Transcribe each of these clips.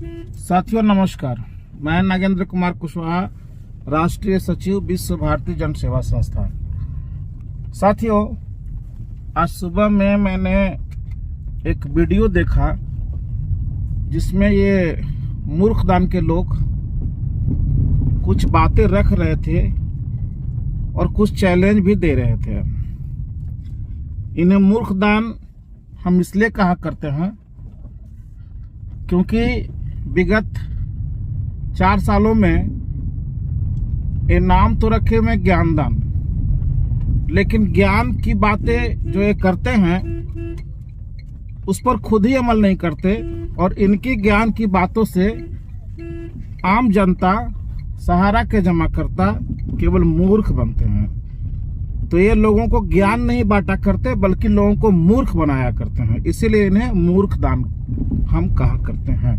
साथियों नमस्कार, मैं नागेंद्र कुमार कुशवाहा, राष्ट्रीय सचिव विश्व भारती जन सेवा संस्थान। साथियों, आज सुबह में मैंने एक वीडियो देखा जिसमें ये मूर्खदान के लोग कुछ बातें रख रहे थे और कुछ चैलेंज भी दे रहे थे। इन्हें मूर्खदान हम इसलिए कहा करते हैं क्योंकि विगत 4 सालों में ये नाम तो रखे हुए ज्ञानदान, लेकिन ज्ञान की बातें जो ये करते हैं उस पर खुद ही अमल नहीं करते और इनकी ज्ञान की बातों से आम जनता, सहारा के जमाकर्ता केवल मूर्ख बनते हैं। तो ये लोगों को ज्ञान नहीं बांटा करते बल्कि लोगों को मूर्ख बनाया करते हैं, इसीलिए इन्हें मूर्खदान हम कहा करते हैं।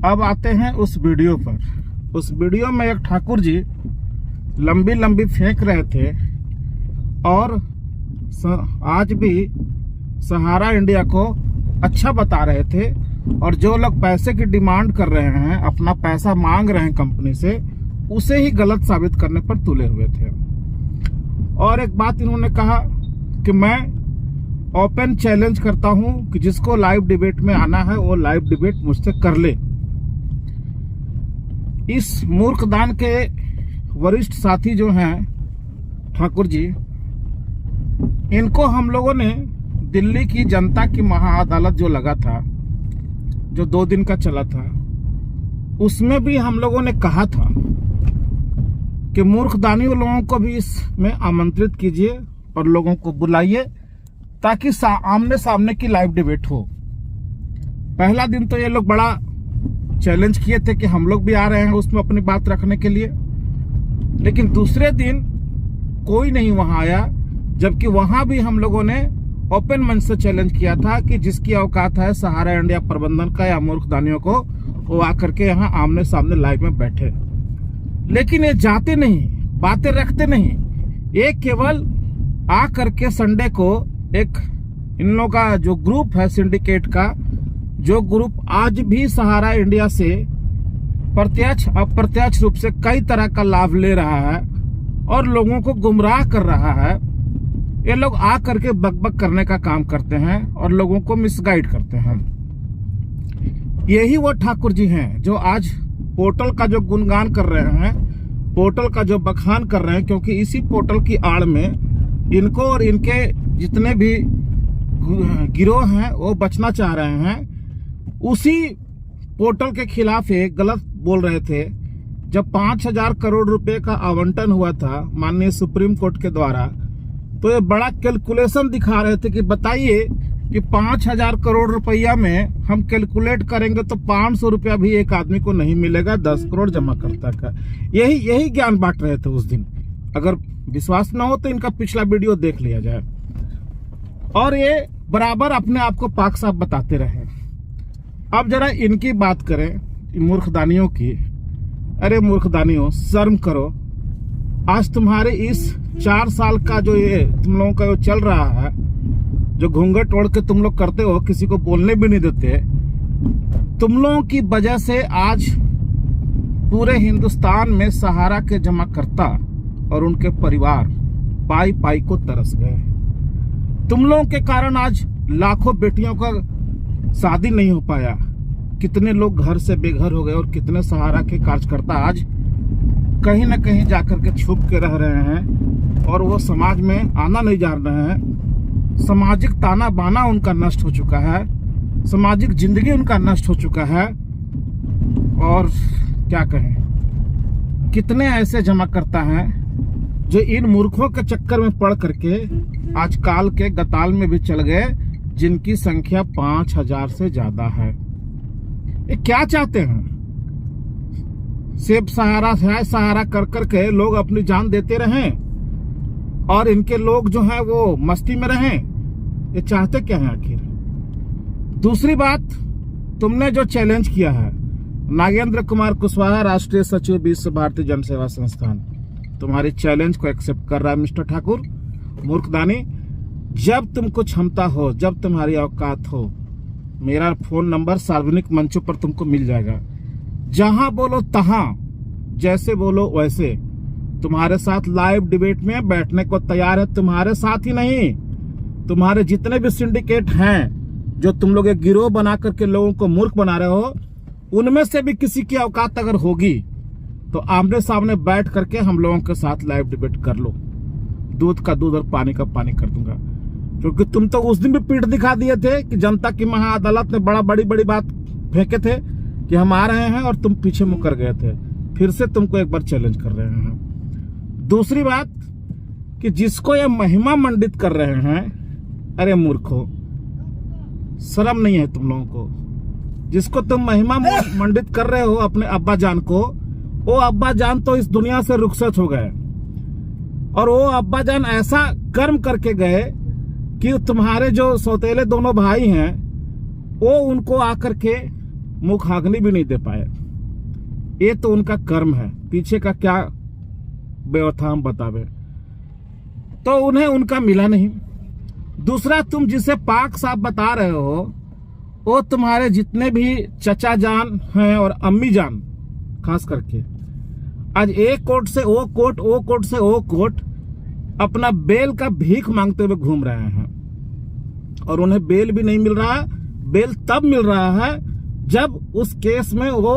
अब आते हैं उस वीडियो पर। उस वीडियो में एक ठाकुर जी लंबी लंबी फेंक रहे थे और आज भी सहारा इंडिया को अच्छा बता रहे थे, और जो लोग पैसे की डिमांड कर रहे हैं, अपना पैसा मांग रहे हैं कंपनी से, उसे ही गलत साबित करने पर तुले हुए थे। और एक बात इन्होंने कहा कि मैं ओपन चैलेंज करता हूं कि जिसको लाइव डिबेट में आना है वो लाइव डिबेट मुझसे कर ले। इस मूर्खदान के वरिष्ठ साथी जो हैं ठाकुर जी, इनको हम लोगों ने दिल्ली की जनता की महाअदालत जो लगा था, जो 2 दिन का चला था, उसमें भी हम लोगों ने कहा था कि मूर्खदानियों लोगों को भी इसमें आमंत्रित कीजिए और लोगों को बुलाइए ताकि आमने सामने की लाइव डिबेट हो। पहला दिन तो ये लोग बड़ा चैलेंज किए थे कि हम लोग भी आ रहे हैं उसमें अपनी बात रखने के लिए, लेकिन दूसरे दिन कोई नहीं वहां आया, जबकि वहां भी हम लोगों ने ओपन मंच से चैलेंज किया था कि जिसकी औकात है सहारा इंडिया प्रबंधन का या मूर्खदानियों को, वो आकर के यहाँ आमने सामने लाइव में बैठे। लेकिन ये जाते नहीं, बातें रखते नहीं, ये केवल आ करके संडे को एक इन लोगों का जो ग्रुप है सिंडिकेट का, जो ग्रुप आज भी सहारा इंडिया से प्रत्यक्ष अप्रत्यक्ष रूप से कई तरह का लाभ ले रहा है और लोगों को गुमराह कर रहा है, ये लोग आ करके बकबक करने का काम करते हैं और लोगों को मिसगाइड करते हैं। यही वो ठाकुर जी हैं जो आज पोर्टल का जो गुणगान कर रहे हैं, पोर्टल का जो बखान कर रहे हैं, क्योंकि इसी पोर्टल की आड़ में इनको और इनके जितने भी गिरोह हैं वो बचना चाह रहे हैं। उसी पोर्टल के खिलाफ एक गलत बोल रहे थे। जब 5,000 करोड़ रुपए का आवंटन हुआ था माननीय सुप्रीम कोर्ट के द्वारा, तो ये बड़ा कैलकुलेशन दिखा रहे थे कि बताइए कि 5,000 करोड़ रुपया में हम कैलकुलेट करेंगे तो 500 रुपया भी एक आदमी को नहीं मिलेगा 10 करोड़ जमाकर्ता का। यही ज्ञान बांट रहे थे उस दिन। अगर विश्वास न हो तो इनका पिछला वीडियो देख लिया जाए। और ये बराबर अपने आप को पाक साफ बताते रहे। अब जरा इनकी बात करें, मूर्खदानियों की। अरे मूर्खदानियों, शर्म करो। आज तुम्हारे इस 4 साल का जो ये तुम लोगों का जो चल रहा है, जो घूंघट ओढ़ के तुम लोग करते हो, किसी को बोलने भी नहीं देते, तुम लोगों की वजह से आज पूरे हिंदुस्तान में सहारा के जमाकर्ता और उनके परिवार पाई पाई को तरस गए। तुम लोगों के कारण आज लाखों बेटियों का शादी नहीं हो पाया, कितने लोग घर से बेघर हो गए और कितने सहारा के कार्यकर्ता आज कहीं न कहीं जाकर के छुप के रह रहे हैं और वो समाज में आना नहीं जान रहे हैं। सामाजिक ताना बाना उनका नष्ट हो चुका है, सामाजिक जिंदगी उनका नष्ट हो चुका है। और क्या कहें, कितने ऐसे जमाकर्ता हैं जो इन मूर्खों के चक्कर में पड़ करके आज काल के गताल में भी चल गए, जिनकी संख्या 5,000 से ज्यादा है। ये क्या चाहते हैं? सिर्फ सहारा है सहारा कर करके लोग अपनी जान देते रहें और इनके लोग जो हैं वो मस्ती में रहें। ये चाहते क्या हैं आखिर? दूसरी बात, तुमने जो चैलेंज किया है, नागेंद्र कुमार कुशवाहा, राष्ट्रीय सचिव विश्व भारती जन सेवा संस्थान, तुम्हारे चैलेंज को एक्सेप्ट कर रहा है मिस्टर ठाकुर मूर्खदानी। जब तुमको क्षमता हो, जब तुम्हारी औकात हो, मेरा फोन नंबर सार्वजनिक मंचों पर तुमको मिल जाएगा। जहां बोलो तहां, जैसे बोलो वैसे, तुम्हारे साथ लाइव डिबेट में बैठने को तैयार है। तुम्हारे साथ ही नहीं, तुम्हारे जितने भी सिंडिकेट हैं जो तुम लोग एक गिरोह बना करके लोगों को मूर्ख बना रहे हो, उनमें से भी किसी की औकात अगर होगी तो आमने सामने बैठ करके हम लोगों के साथ लाइव डिबेट कर लो। दूध का दूध और पानी का पानी कर दूंगा। क्योंकि तुम तो उस दिन भी पीठ दिखा दिए थे कि जनता की महाअदालत में बड़ी बड़ी बात फेंके थे कि हम आ रहे हैं, और तुम पीछे मुकर गए थे। फिर से तुमको एक बार चैलेंज कर रहे हैं। दूसरी बात कि जिसको ये महिमा मंडित कर रहे हैं, अरे मूर्खो, शर्म नहीं है तुम लोगों को? जिसको तुम महिमा मंडित कर रहे हो अपने अब्बा जान को, वो अब्बा जान तो इस दुनिया से रुखसत हो गए, और वो अब्बा जान ऐसा कर्म करके गए कि तुम्हारे जो सौतेले दोनों भाई हैं वो उनको आकर के मुखाग्नि भी नहीं दे पाए। ये तो उनका कर्म है, पीछे का क्या व्यवस्था हम बतावे। तो उन्हें उनका मिला नहीं। दूसरा, तुम जिसे पाक साहब बता रहे हो, वो तुम्हारे जितने भी चचा जान हैं और अम्मी जान खास करके, आज एक कोर्ट से वो कोर्ट, वो कोर्ट से वो कोर्ट अपना बेल का भीख मांगते हुए घूम रहे हैं, और उन्हें बेल भी नहीं मिल रहा। बेल तब मिल रहा है जब उस केस में वो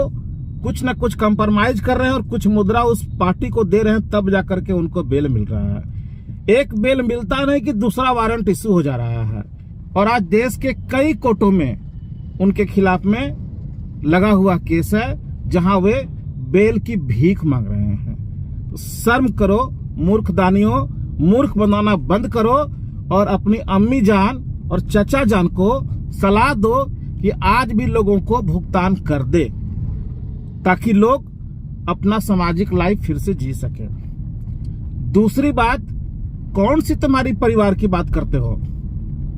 कुछ न कुछ कंप्रोमाइज कर रहे हैं और कुछ मुद्रा उस पार्टी को दे रहे हैं, तब जाकर के उनको बेल मिल रहा है। एक बेल मिलता नहीं कि दूसरा वारंट इश्यू हो जा रहा है। और आज देश के कई कोर्टों में उनके खिलाफ में लगा हुआ केस है जहां वे बेल की भीख मांग रहे हैं। तो शर्म करो मूर्खदानियों, मूर्ख बनाना बंद करो, और अपनी अम्मी जान और चचा जान को सलाह दो कि आज भी लोगों को भुगतान कर दे, ताकि लोग अपना सामाजिक लाइफ फिर से जी सके। दूसरी बात, कौन सी तुम्हारी परिवार की बात करते हो?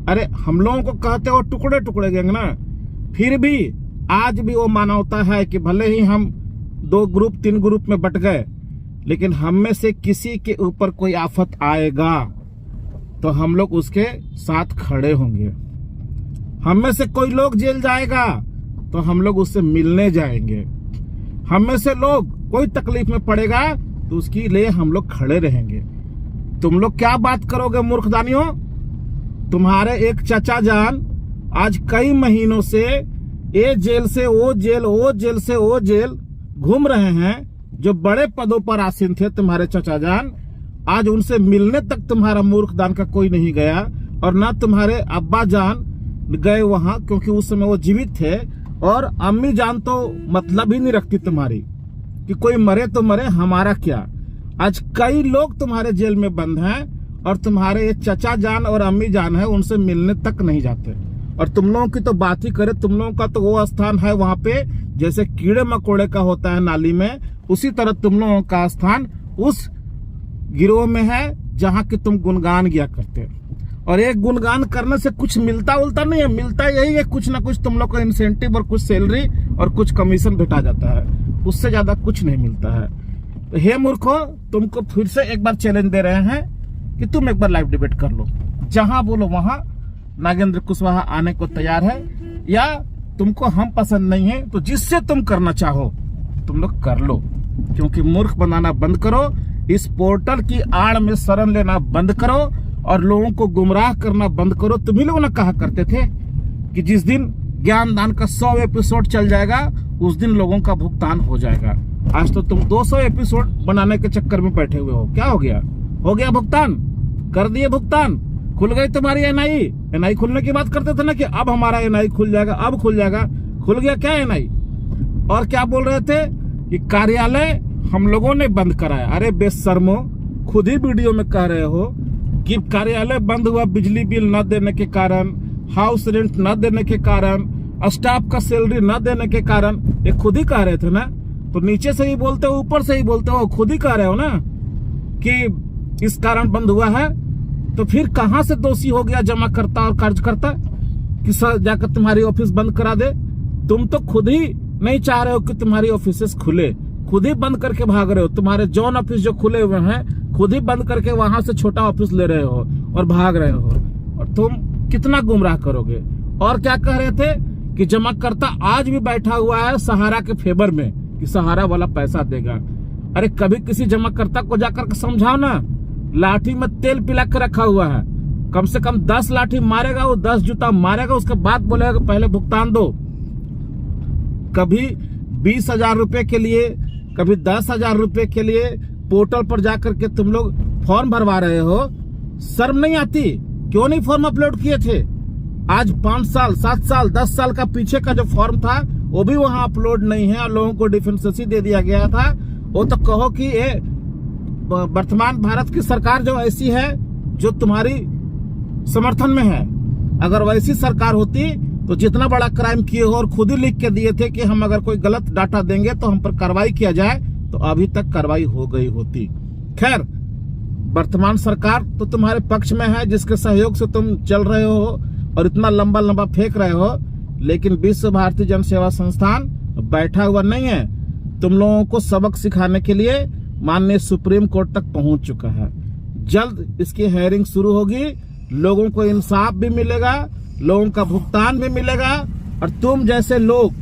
अरे हम लोगों को कहते हो टुकड़े टुकड़े गैंग ना, फिर भी आज भी वो मानवता है कि भले ही हम 2 ग्रुप 3 ग्रुप में बट गए, लेकिन हम में से किसी के ऊपर कोई आफत आएगा तो हम लोग उसके साथ खड़े होंगे। हम में से कोई लोग जेल जाएगा तो हम लोग उससे मिलने जाएंगे। हम में से लोग कोई तकलीफ में पड़ेगा तो उसके लिए हम लोग खड़े रहेंगे। तुम लोग क्या बात करोगे मूर्खदानियों? तुम्हारे एक चचा जान आज कई महीनों से ये जेल से वो जेल, वो जेल से वो जेल घूम रहे हैं, जो बड़े पदों पर आसीन थे तुम्हारे चचा जान। आज उनसे मिलने तक तुम्हारा मूर्खदान का कोई नहीं गया, और ना तुम्हारे अब्बा जान गए वहां, क्योंकि उस समय वो जीवित थे। और अम्मी जान तो मतलब ही नहीं रखती तुम्हारी कि कोई मरे तो मरे, हमारा क्या। आज कई लोग तुम्हारे जेल में बंद हैं, और तुम्हारे ये चचा जान और अम्मी जान है, उनसे मिलने तक नहीं जाते। और तुम लोगों की तो बात ही करे, तुम लोगों का तो वो स्थान है वहां पे जैसे कीड़े मकोड़े का होता है नाली में, उसी तरह तुम लोगों का स्थान उस गिरोह में है जहां कि तुम गुणगान किया करते। और एक गुणगान करने से कुछ मिलता उलता नहीं है, मिलता यही है कुछ ना कुछ तुम लोग को इंसेंटिव और कुछ सैलरी और कुछ कमीशन भेटा जाता है, उससे ज्यादा कुछ नहीं मिलता है। तो हे मूर्खो, तुमको फिर से एक बार चैलेंज दे रहे हैं कि तुम एक बार लाइव डिबेट कर लो। जहां बोलो वहां नागेंद्र कुशवाहा आने को तैयार है, या तुमको हम पसंद नहीं है तो जिससे तुम करना चाहो तुम लोग कर लो। क्योंकि मूर्ख बनाना बंद करो, इस पोर्टल की आड़ में शरण लेना बंद करो, और लोगों को गुमराह करना बंद करो। तुम ही लोग ना कहा करते थे कि जिस दिन ज्ञान दान का 100 एपिसोड चल जाएगा उस दिन लोगों का भुगतान हो जाएगा। आज तो तुम 200 एपिसोड बनाने के चक्कर में बैठे हुए हो। क्या हो गया? हो गया भुगतान, कर दिए भुगतान, खुल गई तुम्हारी एनआई खुलने की बात करते थे ना कि अब हमारा एनआई खुल जाएगा, अब खुल जाएगा। खुल गया क्या एनआई? और क्या बोल रहे थे कि कार्यालय हम लोगों ने बंद कराया। अरे बेशर्मो, खुद ही वीडियो में कह रहे हो कि कार्यालय बंद हुआ बिजली बिल न देने के कारण, हाउस रेंट न देने के कारण, स्टाफ का सैलरी न देने के कारण। ये खुद ही कह रहे थे ना, तो नीचे से ही बोलते हो ऊपर से ही बोलते हो, खुद ही कह रहे हो ना कि इस कारण बंद हुआ है। तो फिर कहां से दोषी हो गया जमा करता और कार्यकर्ता कि सर जाकर तुम्हारी ऑफिस बंद करा दे? तुम तो खुद ही नहीं चाह रहे हो कि तुम्हारी ऑफिसेस खुले, खुद ही बंद करके भाग रहे हो। तुम्हारे जॉन ऑफिस जो खुले हुए हैं खुद ही बंद करके वहां से छोटा ऑफिस ले रहे हो और भाग रहे हो। और तुम कितना गुमराह करोगे? और क्या कह रहे थे कि जमाकर्ता आज भी बैठा हुआ है सहारा के फेवर में कि सहारा वाला पैसा देगा। अरे कभी किसी जमाकर्ता को जाकर के समझाओ ना, लाठी में तेल पिला के रखा हुआ है, कम से कम 10 लाठी मारेगा, वो 10 जूता मारेगा, उसके बाद बोलेगा कि पहले भुगतान दो। कभी 20,000 रुपए के लिए, कभी 10,000 रुपए के लिए पोर्टल पर जाकर के तुम लोग फॉर्म भरवा रहे हो, शर्म नहीं आती? क्यों नहीं फॉर्म अपलोड किए थे? आज 5 साल 7 साल 10 साल का पीछे का जो फॉर्म था वो भी वहां अपलोड नहीं है और लोगों को डिफेंसेसी दे दिया गया था। वो तो कहो कि ये वर्तमान भारत की सरकार जो ऐसी है जो तुम्हारी समर्थन में है, अगर वैसी सरकार होती तो जितना बड़ा क्राइम किए हो और खुद ही लिख के दिए थे कि हम अगर कोई गलत डाटा देंगे तो हम पर कार्रवाई किया जाए, तो अभी तक कार्रवाई हो गई होती। खैर, वर्तमान सरकार तो तुम्हारे पक्ष में है, जिसके सहयोग से तुम चल रहे हो और इतना लंबा लंबा फेंक रहे हो, लेकिन विश्व भारती जन सेवा संस्थान बैठा हुआ नहीं है। तुम लोगों को सबक सिखाने के लिए माननीय सुप्रीम कोर्ट तक पहुंच चुका है। जल्द इसकी हेयरिंग शुरू होगी, लोगों को इंसाफ भी मिलेगा, लोगों का भुगतान भी मिलेगा, और तुम जैसे लोग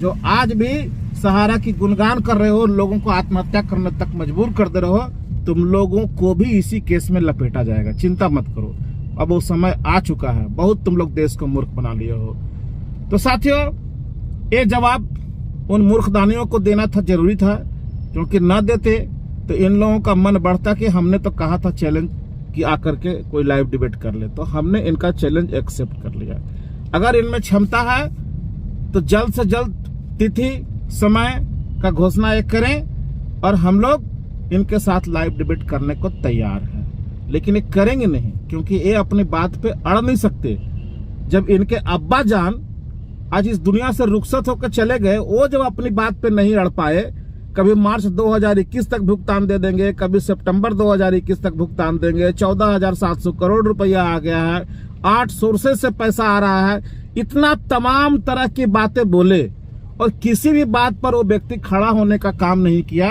जो आज भी सहारा की गुणगान कर रहे हो, लोगों को आत्महत्या करने तक मजबूर कर दे रहे हो, तुम लोगों को भी इसी केस में लपेटा जाएगा। चिंता मत करो, अब वो समय आ चुका है। बहुत तुम लोग देश को मूर्ख बना लिए हो। तो साथियों, ये जवाब उन मूर्खदानियों को देना था, जरूरी था, क्योंकि न देते तो इन लोगों का मन बढ़ता कि हमने तो कहा था चैलेंज कि आकर के कोई लाइव डिबेट कर ले, तो हमने इनका चैलेंज एक्सेप्ट कर लिया। अगर इनमें क्षमता है तो जल्द से जल्द तिथि समय का घोषणा एक करें और हम लोग इनके साथ लाइव डिबेट करने को तैयार हैं। लेकिन ये करेंगे नहीं, क्योंकि ये अपनी बात पे अड़ नहीं सकते। जब इनके अब्बा जान आज इस दुनिया से रुखसत होकर चले गए, वो जब अपनी बात पे नहीं अड़ पाए, कभी मार्च 2021 तक भुगतान दे देंगे, कभी सितंबर 2021 तक भुगतान देंगे, 14,700 करोड़ रुपया आ गया है, 8 सोर्सेज से पैसा आ रहा है, इतना तमाम तरह की बातें बोले और किसी भी बात पर वो व्यक्ति खड़ा होने का काम नहीं किया,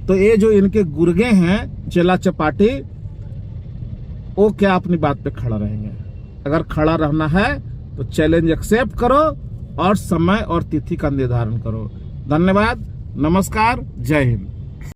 तो ये जो इनके गुर्गे हैं चेला चपाटी, वो क्या अपनी बात पे खड़ा रहेंगे? अगर खड़ा रहना है तो चैलेंज एक्सेप्ट करो और समय और तिथि का निर्धारण करो। धन्यवाद, नमस्कार, जय हिंद।